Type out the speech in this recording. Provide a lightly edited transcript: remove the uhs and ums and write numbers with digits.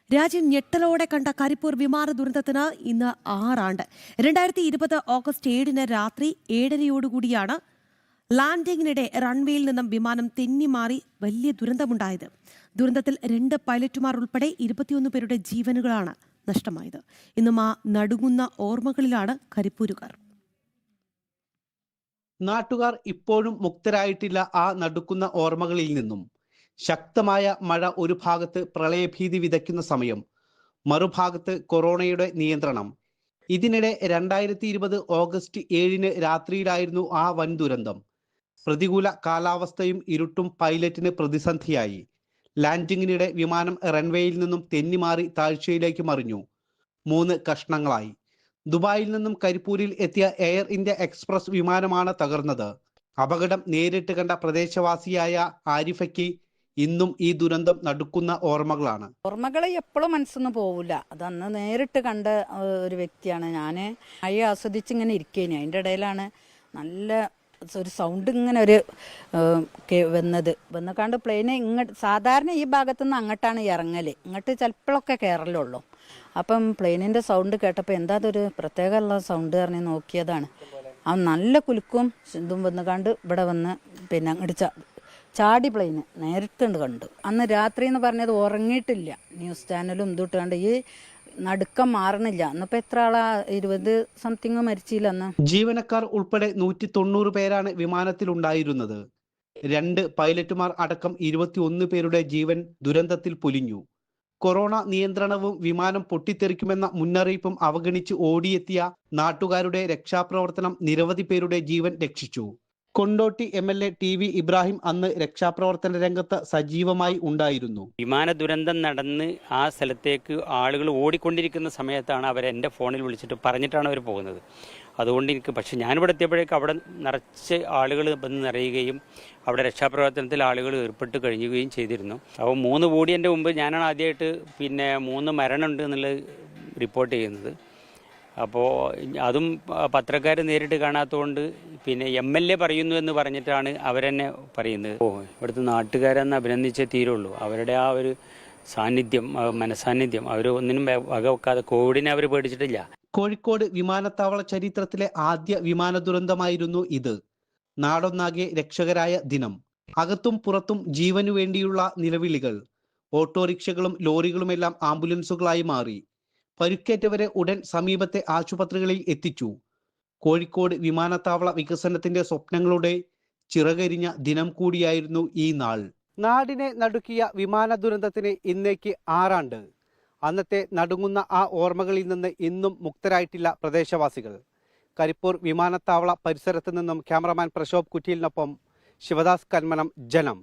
രാജ്യം ഞെട്ടലോടെ കണ്ട കരിപ്പൂർ വിമാന ദുരന്തത്തിന് ഇന്ന് 6 ആണ്ട്. 2020 ഓഗസ്റ്റ് 7 രാത്രി 7:30 ലാൻഡിംഗിനിടെ റൺവേയിൽ നിന്നും വിമാനം തെന്നിമാറി വലിയ ദുരന്തമുണ്ടായത്. ദുരന്തത്തിൽ 2 പൈലറ്റുമാർ ഉൾപ്പെടെ 21 പേരുടെ ജീവനുകളാണ് നഷ്ടമായത്. ഇന്നും ആ നടുങ്ങുന്ന ഓർമ്മകളിലാണ് കരിപ്പൂരുകാർ. നാട്ടുകാർ ഇപ്പോഴും മുക്തരായിട്ടില്ല ആ നടുക്കുന്ന ഓർമ്മകളിൽ നിന്നും. ശക്തമായ മഴ ഒരു ഭാഗത്ത് പ്രളയഭീതി വിതയ്ക്കുന്ന സമയം, മറുഭാഗത്ത് കൊറോണയുടെ നിയന്ത്രണം. ഇതിനിടെ 2020 ഓഗസ്റ്റ് 7 രാത്രിയിലായിരുന്നു ആ വൻ ദുരന്തം. പ്രതികൂല കാലാവസ്ഥയും ഇരുട്ടും പൈലറ്റിന് പ്രതിസന്ധിയായി. ലാൻഡിങ്ങിനിടെ വിമാനം റൺവേയിൽ നിന്നും തെന്നിമാറി താഴ്ചയിലേക്ക് മറിഞ്ഞു. 3 കഷ്ണങ്ങളായി. ദുബായിൽ നിന്നും കരിപ്പൂരിൽ എത്തിയ എയർ ഇന്ത്യ എക്സ്പ്രസ് വിമാനമാണ് തകർന്നത്. അപകടം നേരിട്ട് കണ്ട പ്രദേശവാസിയായ ആരിഫയ്ക്ക് ഇന്നും ഈ ദുരന്തം നടുക്കുന്ന ഓർമ്മകളാണ്. ഓർമ്മകൾ എപ്പോഴും മനസ്സൊന്നും പോവില്ല. അതന്ന് നേരിട്ട് കണ്ട ഒരു വ്യക്തിയാണ് ഞാൻ. മഴ ആസ്വദിച്ചിങ്ങനെ ഇരിക്കേനി. അതിൻ്റെ ഇടയിലാണ് നല്ല ഒരു സൗണ്ട് ഇങ്ങനെ ഒരു വന്നുകാണ്ട് പ്ലെയിന് ഇങ്ങോട്ട്, സാധാരണ ഈ ഭാഗത്തുനിന്ന് അങ്ങോട്ടാണ് ഇറങ്ങൽ, ഇങ്ങോട്ട് ചിലപ്പോഴൊക്കെ കയറലുള്ളൂ. അപ്പം പ്ലെയിനിൻ്റെ സൗണ്ട് കേട്ടപ്പോൾ എന്താ അതൊരു പ്രത്യേകമുള്ള സൗണ്ട് പറഞ്ഞ് നോക്കിയതാണ്. ആ നല്ല കുലുക്കും ഇതും വന്നുകാണ്ട് ഇവിടെ വന്ന് പിന്നെ അങ്ങോട്ട് ചാടി പ്ലെയിന് നേരിട്ടുണ്ട് കണ്ടു. അന്ന് രാത്രി എന്ന് പറഞ്ഞത് ഉറങ്ങിയിട്ടില്ല. ന്യൂസ് ചാനലും ഇതുട്ട് കണ്ട് ഈ നടുക്കം മാറണില്ല. അന്നിപ്പോൾ എത്ര ആളാ, 20 സംതിങ് മരിച്ചില്ല അന്ന്. ജീവനക്കാർ ഉൾപ്പെടെ 190 പേരാണ് വിമാനത്തിലുണ്ടായിരുന്നത്. 2 പൈലറ്റുമാർ അടക്കം 21 പേരുടെ ജീവൻ ദുരന്തത്തിൽ പൊലിഞ്ഞു. കൊറോണ നിയന്ത്രണവും വിമാനം പൊട്ടിത്തെറിക്കുമെന്ന മുന്നറിയിപ്പും അവഗണിച്ച് ഓടിയെത്തിയ നാട്ടുകാരുടെ രക്ഷാപ്രവർത്തനം നിരവധി പേരുടെ ജീവൻ രക്ഷിച്ചു. കൊണ്ടോട്ടി MLA TV ഇബ്രാഹിം അന്ന് രക്ഷാപ്രവർത്തന രംഗത്ത് സജീവമായി ഉണ്ടായിരുന്നു. വിമാന ദുരന്തം നടന്ന് ആ സ്ഥലത്തേക്ക് ആളുകൾ ഓടിക്കൊണ്ടിരിക്കുന്ന സമയത്താണ് എൻ്റെ ഫോണിൽ വിളിച്ചിട്ട് പറഞ്ഞിട്ടാണ് അവർ പോകുന്നത്. അതുകൊണ്ട് പക്ഷേ ഞാനിവിടെ എത്തിയപ്പോഴേക്ക് അവിടെ നിറച്ച് ആളുകൾ വന്ന് നിറയുകയും അവിടെ രക്ഷാപ്രവർത്തനത്തിൽ ആളുകൾ ഏർപ്പെട്ട് കഴിഞ്ഞുകയും ചെയ്തിരുന്നു. അപ്പോൾ 3 ബോഡി എൻ്റെ മുമ്പ് ഞാനാണ് ആദ്യമായിട്ട് 3 മരണമുണ്ട് എന്നുള്ളത് റിപ്പോർട്ട് ചെയ്യുന്നത്. അപ്പോൾ അതും പത്രക്കാർ നേരിട്ട് കാണാത്തതുകൊണ്ട് MLA പറയുന്നു എന്ന് പറഞ്ഞിട്ടാണ് അവരെന്നെ പറയുന്നത്. ഇവിടുത്തെ നാട്ടുകാരെന്ന് അഭിനന്ദിച്ചേ തീരുള്ളൂ. അവരുടെ ആ ഒരു സാന്നിധ്യം, മനസാന്നിധ്യം, അവർ ഒന്നിനും വകവെക്കാതെ കോവിഡിനെ അവർ പേടിച്ചിട്ടില്ല. കോഴിക്കോട് വിമാനത്താവള ചരിത്രത്തിലെ ആദ്യ വിമാന ദുരന്തമായിരുന്നു ഇത്. നാടൊന്നാകെ രക്ഷകരായ ദിനം. അകത്തും പുറത്തും ജീവനു വേണ്ടിയുള്ള നിലവിളികൾ. ഓട്ടോറിക്ഷകളും ലോറികളുമെല്ലാം ആംബുലൻസുകളായി മാറി. പരുക്കേറ്റവരെ ഉടൻ സമീപത്തെ ആശുപത്രികളിൽ എത്തിച്ചു. കോഴിക്കോട് വിമാനത്താവള വികസനത്തിന്റെ സ്വപ്നങ്ങളുടെ ചിറകരിഞ്ഞ ദിനം കൂടിയായിരുന്നു ഈ നാൾ. നാടിനെ നടുക്കിയ വിമാന ദുരന്തത്തിന് ഇന്നേക്ക് 6 ആണ്ട്. അന്നത്തെ നടുങ്ങുന്ന ആ ഓർമ്മകളിൽ നിന്ന് ഇന്നും മുക്തരായിട്ടില്ല പ്രദേശവാസികൾ. കരിപ്പൂർ വിമാനത്താവള പരിസരത്ത് നിന്നും ക്യാമറമാൻ പ്രശോഭ് കുറ്റിയിലിനൊപ്പം ശിവദാസ് കന്മനം, ജനം.